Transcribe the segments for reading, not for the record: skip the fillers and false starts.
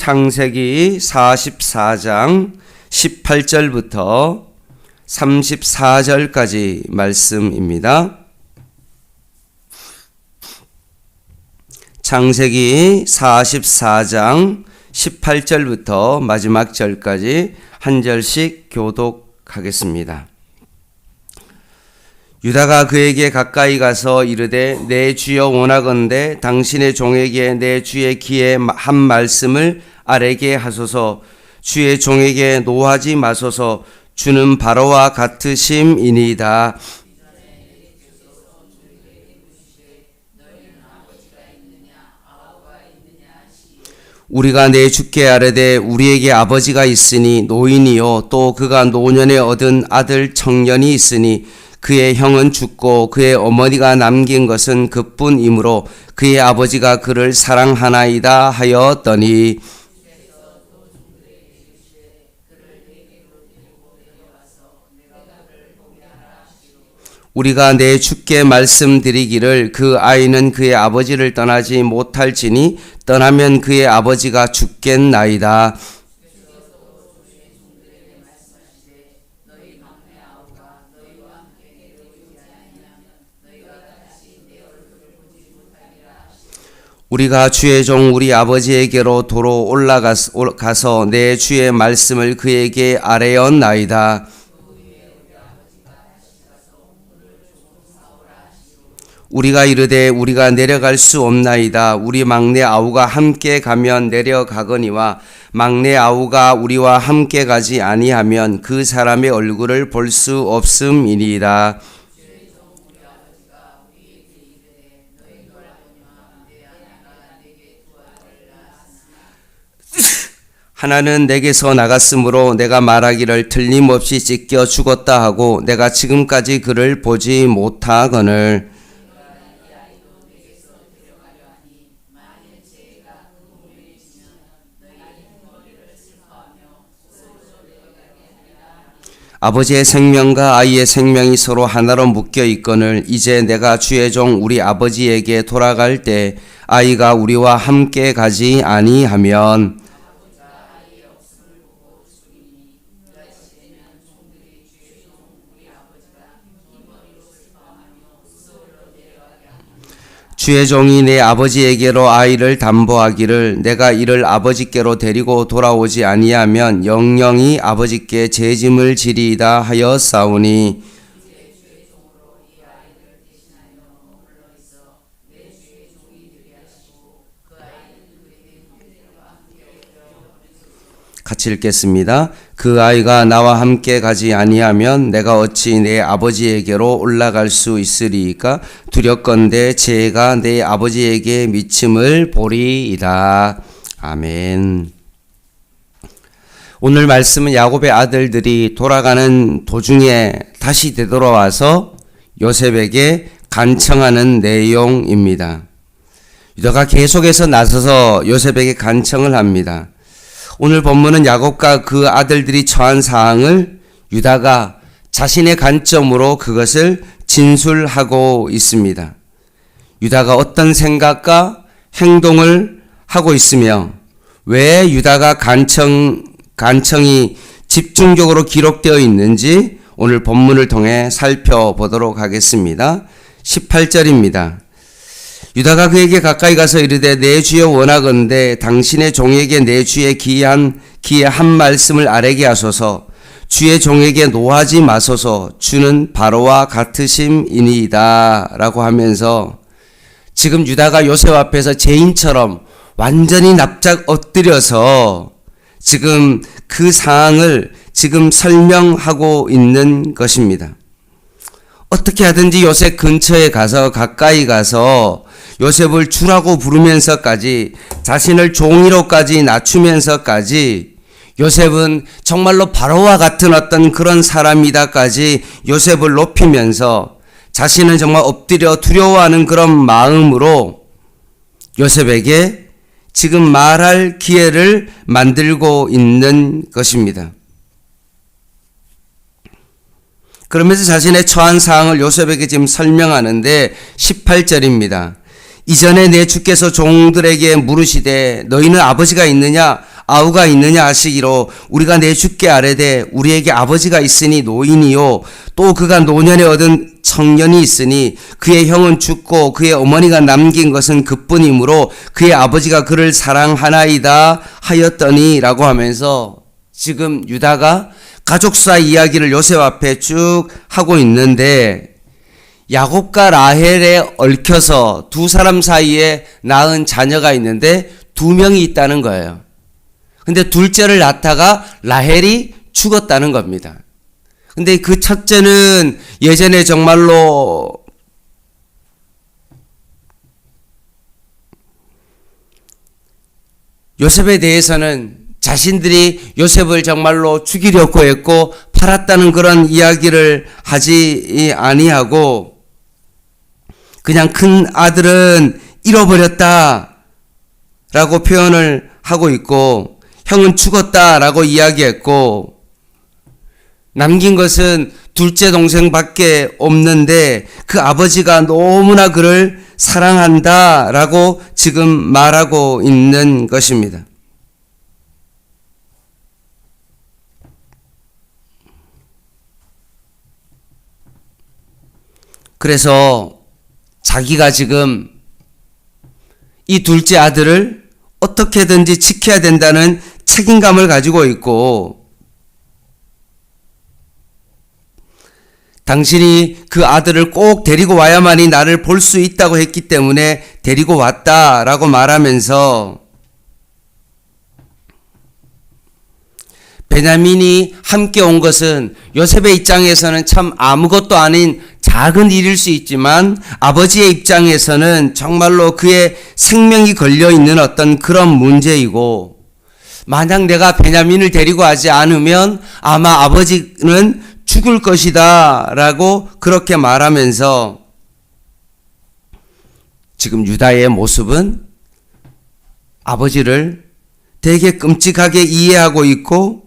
창세기 44장 18절부터 34절까지 말씀입니다. 창세기 44장 18절부터 마지막 절까지 한 절씩 교독하겠습니다. 유다가 그에게 가까이 가서 이르되 내 주여 원하건대 당신의 종에게 내 주의 귀에 한 말씀을 아뢰게 하소서. 주의 종에게 노하지 마소서. 주는 바로와 같으심이니이다. 우리가 내 주께 아뢰되 우리에게 아버지가 있으니 노인이요 또 그가 노년에 얻은 아들 청년이 있으니 그의 형은 죽고 그의 어머니가 남긴 것은 그뿐이므로 그의 아버지가 그를 사랑하나이다 하였더니 우리가 내 주께 말씀드리기를 그 아이는 그의 아버지를 떠나지 못할지니 떠나면 그의 아버지가 죽겠나이다. 우리가 주의 종 우리 아버지에게로 도로 올라가서 내 주의 말씀을 그에게 아뢰었나이다. 우리가 이르되 우리가 내려갈 수 없나이다. 우리 막내 아우가 함께 가면 내려가거니와 막내 아우가 우리와 함께 가지 아니하면 그 사람의 얼굴을 볼 수 없음이니이다. 하나는 내게서 나갔으므로 내가 말하기를 틀림없이 찢겨 죽었다 하고 내가 지금까지 그를 보지 못하거늘 아버지의 생명과 아이의 생명이 서로 하나로 묶여 있거늘 이제 내가 주의 종 우리 아버지에게 돌아갈 때 아이가 우리와 함께 가지 아니하면 주의 종이 내 아버지에게로 아이를 담보하기를 내가 이를 아버지께로 데리고 돌아오지 아니하면 영영이 아버지께 죄짐을 지리이다 하였사오니 같이 읽겠습니다. 그 아이가 나와 함께 가지 아니하면 내가 어찌 내 아버지에게로 올라갈 수 있으리이까? 두렵건대 죄가 내 아버지에게 미침을 보리이다. 아멘. 오늘 말씀은 야곱의 아들들이 돌아가는 도중에 다시 되돌아와서 요셉에게 간청하는 내용입니다. 유다가 계속해서 나서서 요셉에게 간청을 합니다. 오늘 본문은 야곱과 그 아들들이 처한 사항을 유다가 자신의 관점으로 그것을 진술하고 있습니다. 유다가 어떤 생각과 행동을 하고 있으며 왜 유다가 간청이 집중적으로 기록되어 있는지 오늘 본문을 통해 살펴보도록 하겠습니다. 18절입니다. 유다가 그에게 가까이 가서 이르되 내 주여 원하건대 당신의 종에게 내 주의 귀에 한 말씀을 아뢰게 하소서. 주의 종에게 노하지 마소서. 주는 바로와 같으심이니이다 라고 하면서 지금 유다가 요셉 앞에서 죄인처럼 완전히 납작 엎드려서 지금 그 상황을 지금 설명하고 있는 것입니다. 어떻게 하든지 요셉 근처에 가서 가까이 가서 요셉을 주라고 부르면서까지 자신을 종이로까지 낮추면서까지 요셉은 정말로 바로와 같은 어떤 그런 사람이다까지 요셉을 높이면서 자신은 정말 엎드려 두려워하는 그런 마음으로 요셉에게 지금 말할 기회를 만들고 있는 것입니다. 그러면서 자신의 처한 상황을 요셉에게 지금 설명하는데 18절입니다. 이전에 내 주께서 종들에게 물으시되 너희는 아버지가 있느냐 아우가 있느냐 하시기로 우리가 내 주께 아뢰되 우리에게 아버지가 있으니 노인이요 또 그가 노년에 얻은 청년이 있으니 그의 형은 죽고 그의 어머니가 남긴 것은 그뿐이므로 그의 아버지가 그를 사랑하나이다 하였더니라고 하면서 지금 유다가 가족사 이야기를 요셉 앞에 쭉 하고 있는데 야곱과 라헬에 얽혀서 두 사람 사이에 낳은 자녀가 있는데 두 명이 있다는 거예요. 근데 둘째를 낳다가 라헬이 죽었다는 겁니다. 근데 그 첫째는 예전에 정말로 요셉에 대해서는 자신들이 요셉을 정말로 죽이려고 했고 팔았다는 그런 이야기를 하지 아니하고 그냥 큰 아들은 잃어버렸다 라고 표현을 하고 있고 형은 죽었다라고 이야기했고 남긴 것은 둘째 동생밖에 없는데 그 아버지가 너무나 그를 사랑한다라고 지금 말하고 있는 것입니다. 그래서 자기가 지금 이 둘째 아들을 어떻게든지 지켜야 된다는 책임감을 가지고 있고 당신이 그 아들을 꼭 데리고 와야만이 나를 볼 수 있다고 했기 때문에 데리고 왔다라고 말하면서 베냐민이 함께 온 것은 요셉의 입장에서는 참 아무것도 아닌 작은 일일 수 있지만 아버지의 입장에서는 정말로 그의 생명이 걸려있는 어떤 그런 문제이고 만약 내가 베냐민을 데리고 하지 않으면 아마 아버지는 죽을 것이다 라고 그렇게 말하면서 지금 유다의 모습은 아버지를 되게 끔찍하게 이해하고 있고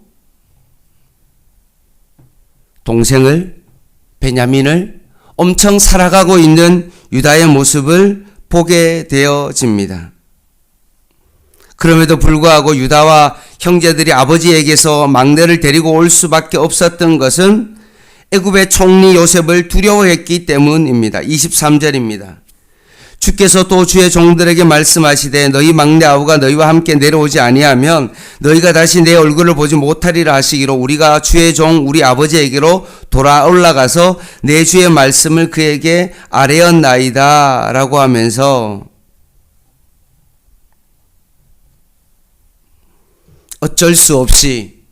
동생을 베냐민을 엄청 살아가고 있는 유다의 모습을 보게 되어집니다. 그럼에도 불구하고 유다와 형제들이 아버지에게서 막내를 데리고 올 수밖에 없었던 것은 애굽의 총리 요셉을 두려워했기 때문입니다. 23절입니다. 주께서 또 주의 종들에게 말씀하시되 너희 막내 아우가 너희와 함께 내려오지 아니하면 너희가 다시 내 얼굴을 보지 못하리라 하시기로 우리가 주의 종 우리 아버지에게로 돌아 올라가서 내 주의 말씀을 그에게 아뢰었나이다 라고 하면서 어쩔 수 없이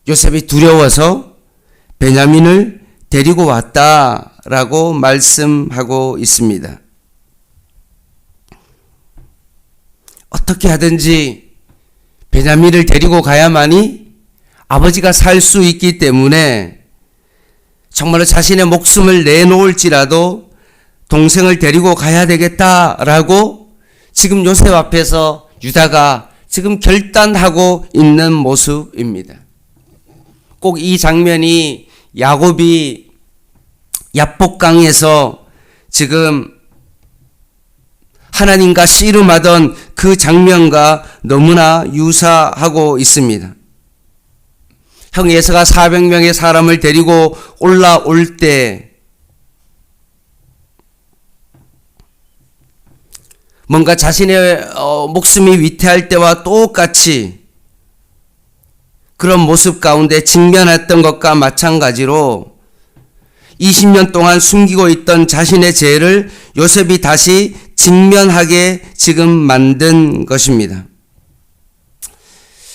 요셉이 두려워서 베냐민을 데리고 왔다라고 말씀하고 있습니다. 어떻게 하든지 베냐민을 데리고 가야만이 아버지가 살 수 있기 때문에 정말로 자신의 목숨을 내놓을지라도 동생을 데리고 가야 되겠다라고 지금 요셉 앞에서 유다가 지금 결단하고 있는 모습입니다. 꼭 이 장면이 야곱이 야복강에서 지금 하나님과 씨름하던 그 장면과 너무나 유사하고 있습니다. 형 에서가 400명의 사람을 데리고 올라올 때 뭔가 자신의 목숨이 위태할 때와 똑같이 그런 모습 가운데 직면했던 것과 마찬가지로 20년 동안 숨기고 있던 자신의 죄를 요셉이 다시 직면하게 지금 만든 것입니다.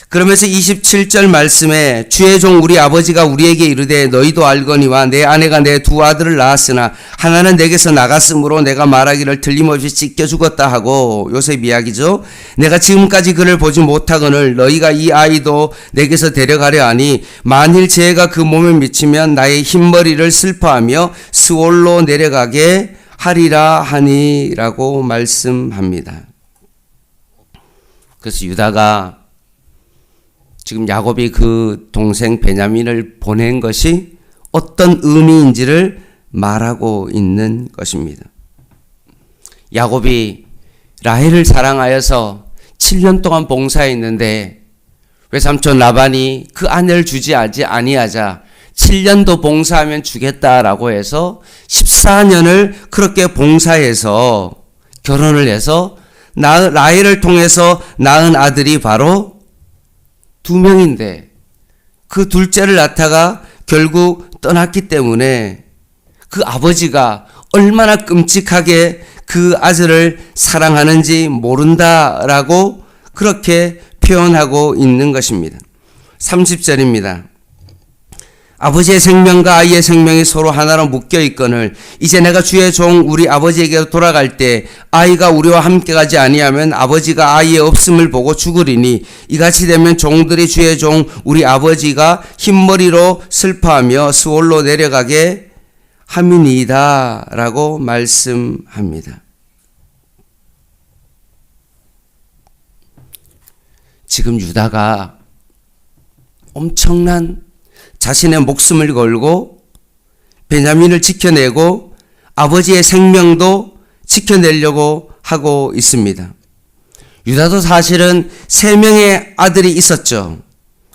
그러면서 27절 말씀에 주의 종 우리 아버지가 우리에게 이르되 너희도 알거니와 내 아내가 내 두 아들을 낳았으나 하나는 내게서 나갔으므로 내가 말하기를 틀림없이 찢겨 죽었다 하고 요셉 이야기죠. 내가 지금까지 그를 보지 못하거늘 너희가 이 아이도 내게서 데려가려 하니 만일 재해가 그 몸에 미치면 나의 흰머리를 슬퍼하며 스올로 내려가게 하리라 하니라고 말씀합니다. 그래서 유다가 지금 야곱이 그 동생 베냐민을 보낸 것이 어떤 의미인지를 말하고 있는 것입니다. 야곱이 라헬을 사랑하여서 7년 동안 봉사했는데 외삼촌 라반이 그 아내를 주지 아니하자 7년도 봉사하면 주겠다라고 해서 14년을 그렇게 봉사해서 결혼을 해서 라헬을 통해서 낳은 아들이 바로 2명인데 그 둘째를 낳다가 결국 떠났기 때문에 그 아버지가 얼마나 끔찍하게 그 아들을 사랑하는지 모른다라고 그렇게 표현하고 있는 것입니다. 30절입니다. 아버지의 생명과 아이의 생명이 서로 하나로 묶여 있거늘 이제 내가 주의 종 우리 아버지에게 돌아갈 때 아이가 우리와 함께 가지 아니하면 아버지가 아이의 없음을 보고 죽으리니 이같이 되면 종들이 주의 종 우리 아버지가 흰머리로 슬퍼하며 스올로 내려가게 함이니이다 라고 말씀합니다. 지금 유다가 엄청난 자신의 목숨을 걸고 베냐민을 지켜내고 아버지의 생명도 지켜내려고 하고 있습니다. 유다도 사실은 3명의 아들이 있었죠.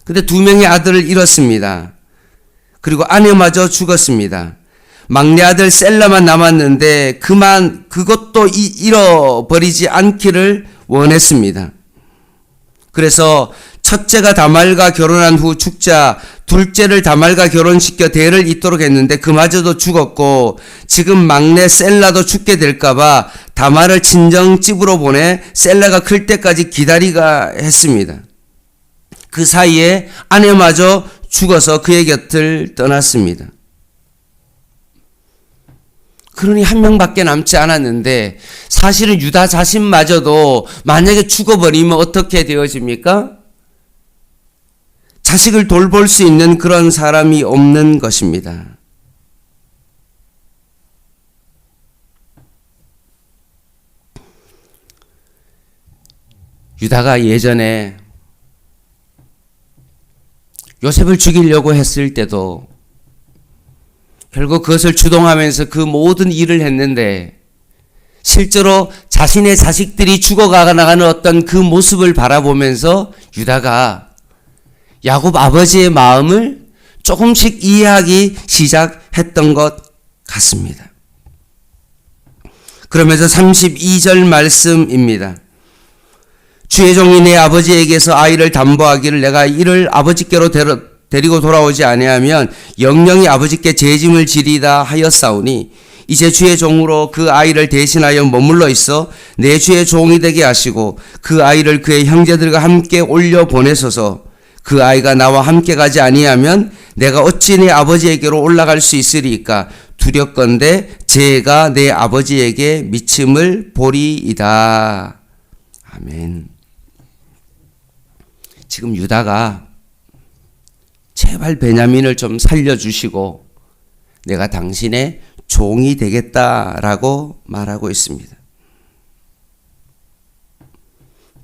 근데 2명의 아들을 잃었습니다. 그리고 아내마저 죽었습니다. 막내 아들 셀라만 남았는데 그것도 잃어버리지 않기를 원했습니다. 그래서 첫째가 다말과 결혼한 후 죽자 둘째를 다말과 결혼시켜 대를 잇도록 했는데 그마저도 죽었고 지금 막내 셀라도 죽게 될까봐 다말을 친정집으로 보내 셀라가 클 때까지 기다리가 했습니다. 그 사이에 아내마저 죽어서 그의 곁을 떠났습니다. 그러니 1명밖에 남지 않았는데 사실은 유다 자신마저도 만약에 죽어버리면 어떻게 되어집니까? 자식을 돌볼 수 있는 그런 사람이 없는 것입니다. 유다가 예전에 요셉을 죽이려고 했을 때도 결국 그것을 주동하면서 그 모든 일을 했는데 실제로 자신의 자식들이 죽어가는 어떤 그 모습을 바라보면서 유다가 야곱 아버지의 마음을 조금씩 이해하기 시작했던 것 같습니다. 그러면서 32절 말씀입니다. 주의 종이 내 아버지에게서 아이를 담보하기를 내가 이를 아버지께로 데리고 돌아오지 아니하면 영영이 아버지께 죄짐을 지리다 하였사오니 이제 주의 종으로 그 아이를 대신하여 머물러 있어 내 주의 종이 되게 하시고 그 아이를 그의 형제들과 함께 올려 보내소서. 그 아이가 나와 함께 가지 아니하면 내가 어찌 내 아버지에게로 올라갈 수 있으리이까 두렵건대 죄가 내 아버지에게 미침을 보리이다. 아멘. 지금 유다가 제발 베냐민을 좀 살려주시고 내가 당신의 종이 되겠다라고 말하고 있습니다.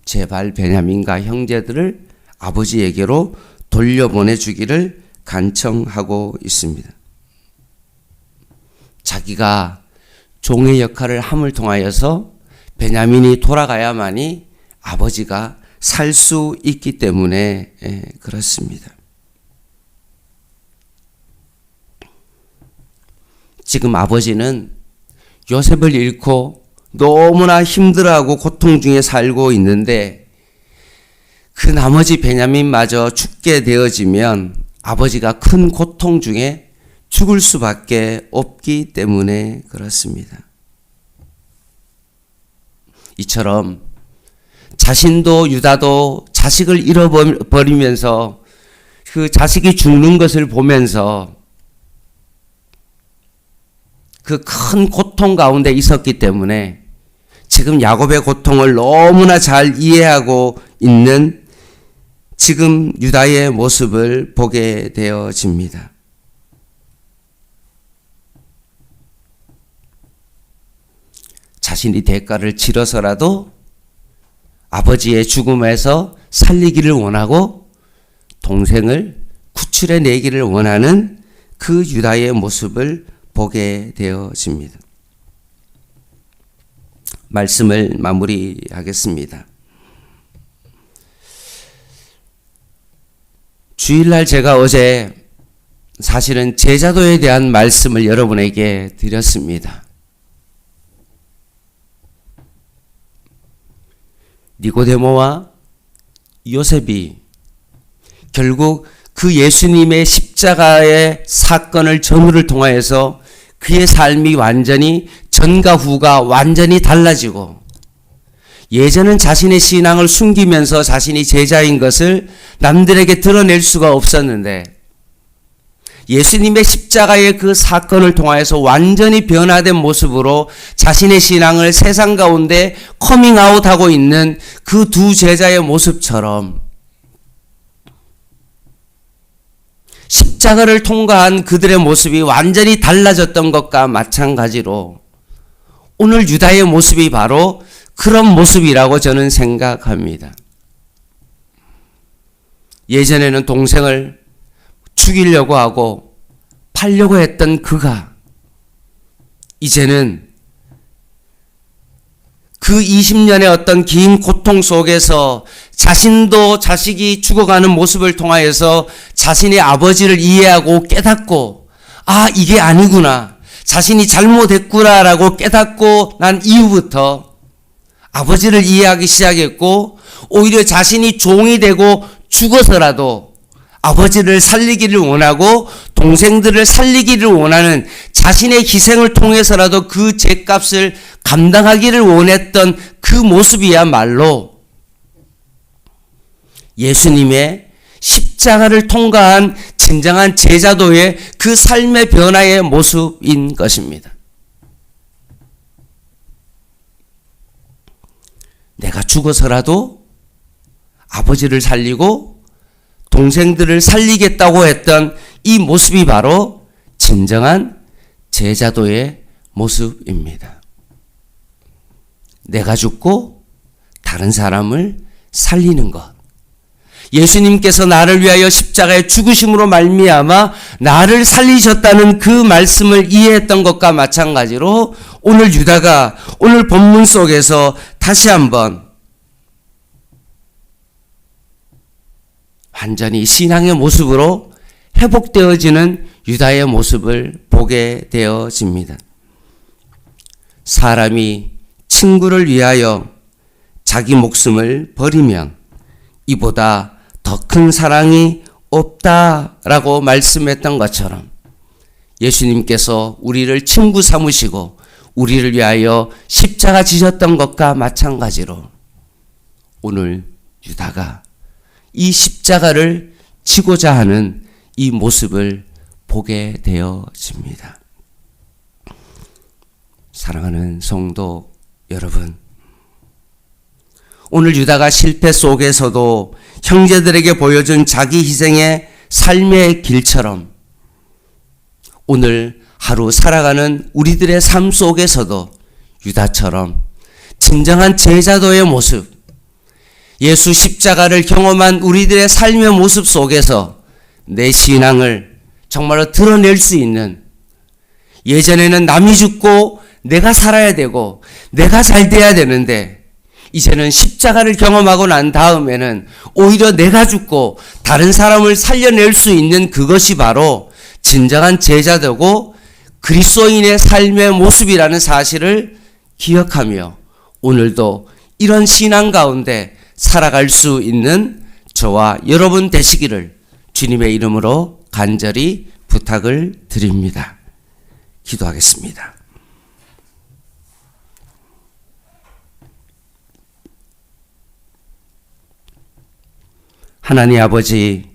제발 베냐민과 형제들을 아버지에게로 돌려보내주기를 간청하고 있습니다. 자기가 종의 역할을 함을 통하여서 베냐민이 돌아가야만이 아버지가 살 수 있기 때문에 그렇습니다. 지금 아버지는 요셉을 잃고 너무나 힘들어하고 고통 중에 살고 있는데 그 나머지 베냐민마저 죽게 되어지면 아버지가 큰 고통 중에 죽을 수밖에 없기 때문에 그렇습니다. 이처럼 자신도 유다도 자식을 잃어버리면서 그 자식이 죽는 것을 보면서 그 큰 고통 가운데 있었기 때문에 지금 야곱의 고통을 너무나 잘 이해하고 있는 지금 유다의 모습을 보게 되어집니다. 자신이 대가를 치러서라도 아버지의 죽음에서 살리기를 원하고 동생을 구출해내기를 원하는 그 유다의 모습을 보게 되어집니다. 말씀을 마무리하겠습니다. 주일날 제가 어제 사실은 제자도에 대한 말씀을 여러분에게 드렸습니다. 니고데모와 요셉이 결국 그 예수님의 십자가의 사건을 전후를 통하여서 그의 삶이 완전히 전과 후가 완전히 달라지고 예전은 자신의 신앙을 숨기면서 자신이 제자인 것을 남들에게 드러낼 수가 없었는데 예수님의 십자가의 그 사건을 통하여서 완전히 변화된 모습으로 자신의 신앙을 세상 가운데 커밍아웃하고 있는 그 두 제자의 모습처럼 십자가를 통과한 그들의 모습이 완전히 달라졌던 것과 마찬가지로 오늘 유다의 모습이 바로 그런 모습이라고 저는 생각합니다. 예전에는 동생을 죽이려고 하고 팔려고 했던 그가 이제는 그 20년의 어떤 긴 고통 속에서 자신도 자식이 죽어가는 모습을 통하여서 자신의 아버지를 이해하고 깨닫고 이게 아니구나, 자신이 잘못했구나라고 깨닫고 난 이후부터 아버지를 이해하기 시작했고 오히려 자신이 종이 되고 죽어서라도 아버지를 살리기를 원하고 동생들을 살리기를 원하는 자신의 희생을 통해서라도 그 죗값을 감당하기를 원했던 그 모습이야말로 예수님의 십자가를 통과한 진정한 제자도의 그 삶의 변화의 모습인 것입니다. 내가 죽어서라도 아버지를 살리고 동생들을 살리겠다고 했던 이 모습이 바로 진정한 제자도의 모습입니다. 내가 죽고 다른 사람을 살리는 것. 예수님께서 나를 위하여 십자가에 죽으심으로 말미암아 나를 살리셨다는 그 말씀을 이해했던 것과 마찬가지로 오늘 유다가 오늘 본문 속에서 다시 한번 완전히 신앙의 모습으로 회복되어지는 유다의 모습을 보게 되어집니다. 사람이 친구를 위하여 자기 목숨을 버리면 이보다 더 큰 사랑이 없다라고 말씀했던 것처럼 예수님께서 우리를 친구 삼으시고 우리를 위하여 십자가 지셨던 것과 마찬가지로 오늘 유다가 이 십자가를 지고자 하는 이 모습을 보게 되어집니다. 사랑하는 성도 여러분, 오늘 유다가 실패 속에서도 형제들에게 보여준 자기 희생의 삶의 길처럼 오늘 하루 살아가는 우리들의 삶 속에서도 유다처럼 진정한 제자도의 모습, 예수 십자가를 경험한 우리들의 삶의 모습 속에서 내 신앙을 정말로 드러낼 수 있는, 예전에는 남이 죽고 내가 살아야 되고 내가 잘 돼야 되는데 이제는 십자가를 경험하고 난 다음에는 오히려 내가 죽고 다른 사람을 살려낼 수 있는 그것이 바로 진정한 제자되고 그리스도인의 삶의 모습이라는 사실을 기억하며 오늘도 이런 신앙 가운데 살아갈 수 있는 저와 여러분 되시기를 주님의 이름으로 간절히 부탁을 드립니다. 기도하겠습니다. 하나님 아버지,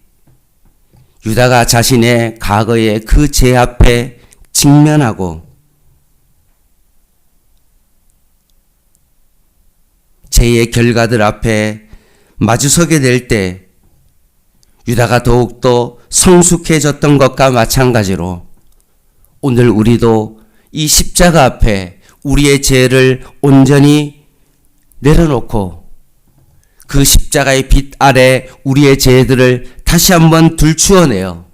유다가 자신의 과거의 그 죄 앞에 직면하고 죄의 결과들 앞에 마주서게 될 때 유다가 더욱더 성숙해졌던 것과 마찬가지로 오늘 우리도 이 십자가 앞에 우리의 죄를 온전히 내려놓고 그 십자가의 빛 아래 우리의 죄들을 다시 한번 들추어내어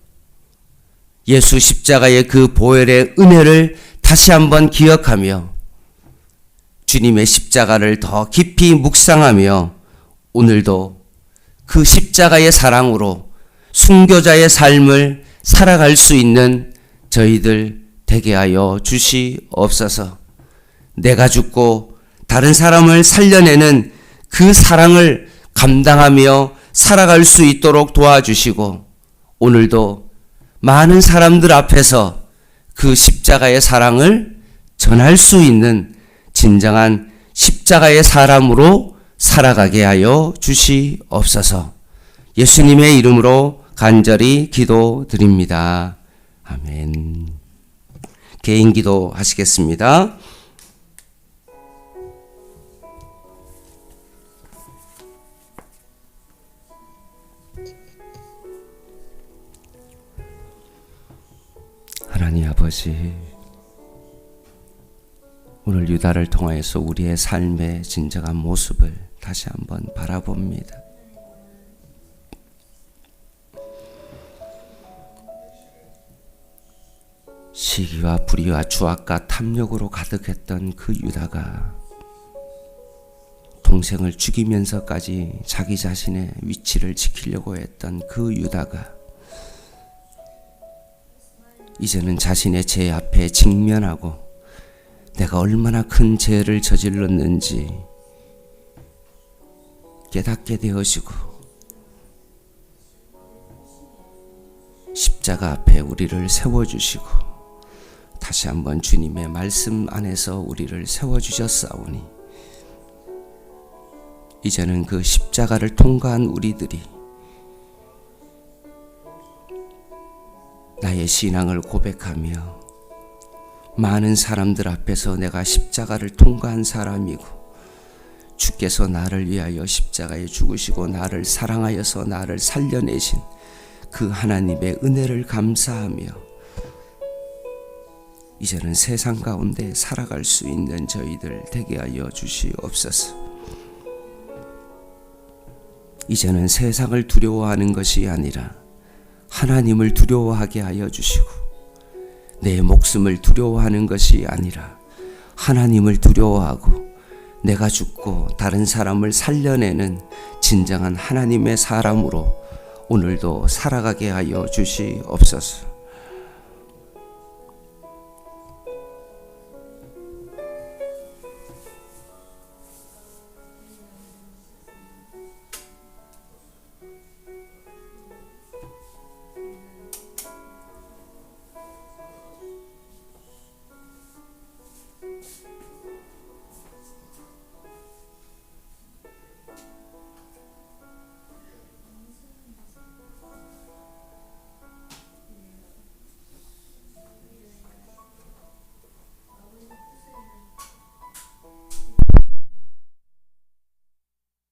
예수 십자가의 그 보혈의 은혜를 다시 한번 기억하며 주님의 십자가를 더 깊이 묵상하며 오늘도 그 십자가의 사랑으로 순교자의 삶을 살아갈 수 있는 저희들 되게 하여 주시옵소서. 내가 죽고 다른 사람을 살려내는 그 사랑을 감당하며 살아갈 수 있도록 도와주시고 오늘도 많은 사람들 앞에서 그 십자가의 사랑을 전할 수 있는 진정한 십자가의 사람으로 살아가게 하여 주시옵소서. 예수님의 이름으로 간절히 기도드립니다. 아멘. 개인 기도 하시겠습니다. 하나님 아버지, 오늘 유다를 통하여서 우리의 삶의 진정한 모습을 다시 한번 바라봅니다. 시기와 불의와 추악과 탐욕으로 가득했던 그 유다가 동생을 죽이면서까지 자기 자신의 위치를 지키려고 했던 그 유다가 이제는 자신의 죄 앞에 직면하고 내가 얼마나 큰 죄를 저질렀는지 깨닫게 되어지고 십자가 앞에 우리를 세워주시고 다시 한번 주님의 말씀 안에서 우리를 세워주셨사오니 이제는 그 십자가를 통과한 우리들이 나의 신앙을 고백하며 많은 사람들 앞에서 내가 십자가를 통과한 사람이고 주께서 나를 위하여 십자가에 죽으시고 나를 사랑하여서 나를 살려내신 그 하나님의 은혜를 감사하며 이제는 세상 가운데 살아갈 수 있는 저희들 되게 하여 주시옵소서. 이제는 세상을 두려워하는 것이 아니라 하나님을 두려워하게 하여 주시고 내 목숨을 두려워하는 것이 아니라 하나님을 두려워하고 내가 죽고 다른 사람을 살려내는 진정한 하나님의 사람으로 오늘도 살아가게 하여 주시옵소서.